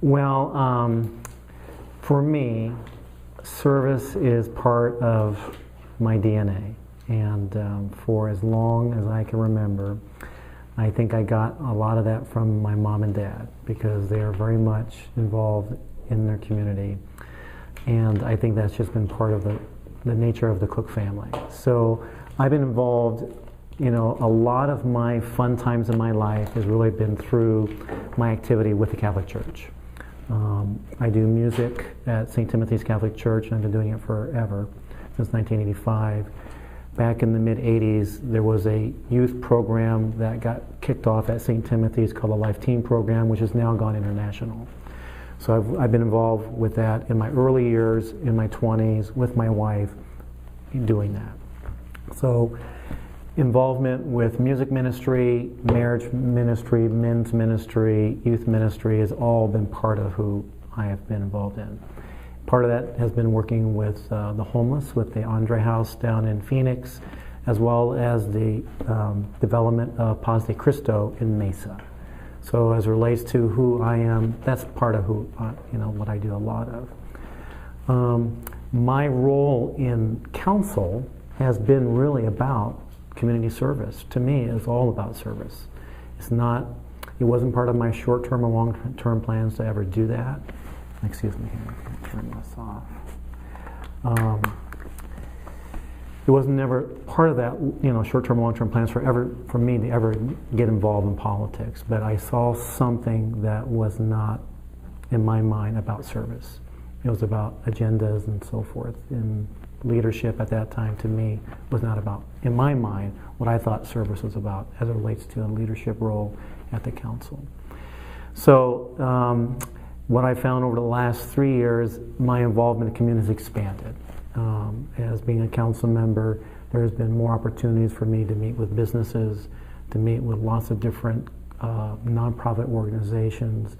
Well, for me, service is part of my DNA. And for as long as I can remember, I think I got a lot of that from my mom and dad because they are very much involved in their community. And I think that's just been part of the nature of the Cook family. So I've been involved, a lot of my fun times in my life has really been through my activity with the Catholic Church. I do music at St. Timothy's Catholic Church, and I've been doing it forever, since 1985. Back in the mid-'80s, there was a youth program that got kicked off at St. Timothy's called the Life Team Program, which has now gone international. So I've been involved with that in my early years, in my 20s, with my wife, doing that. So involvement with music ministry, marriage ministry, men's ministry, youth ministry has all been part of who I have been involved in. Part of that has been working with the homeless, with the Andre House down in Phoenix, as well as the development of Paz de Cristo in Mesa. So as it relates to who I am, that's part of who, what I do a lot of. My role in council has been really about community service. To me, it's all about service. It wasn't part of my short-term or long-term plans to ever do that. Excuse me here, I'll turn this off. It was never part of that, short-term, long-term plans for me to ever get involved in politics. But I saw something that was not, in my mind, about service. It was about agendas and so forth. And leadership at that time, to me, was not about, in my mind, what I thought service was about as it relates to a leadership role at the council. So what I found over the last 3 years, my involvement in the community has expanded. As being a council member, there's been more opportunities for me to meet with businesses, to meet with lots of different nonprofit organizations.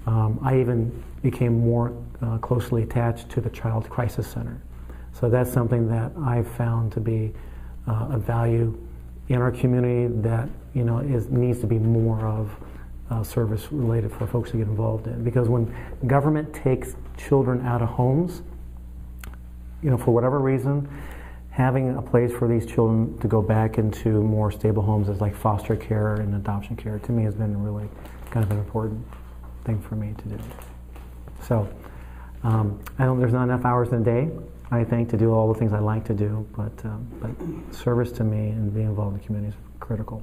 I even became more closely attached to the Child Crisis Center. So that's something that I've found to be a value in our community that needs to be more of service related for folks to get involved in. Because when government takes children out of homes, for whatever reason, having a place for these children to go back into more stable homes as like foster care and adoption care, to me has been really kind of an important thing for me to do. So there's not enough hours in a day, I think, to do all the things I like to do, but service to me and being involved in the community is critical.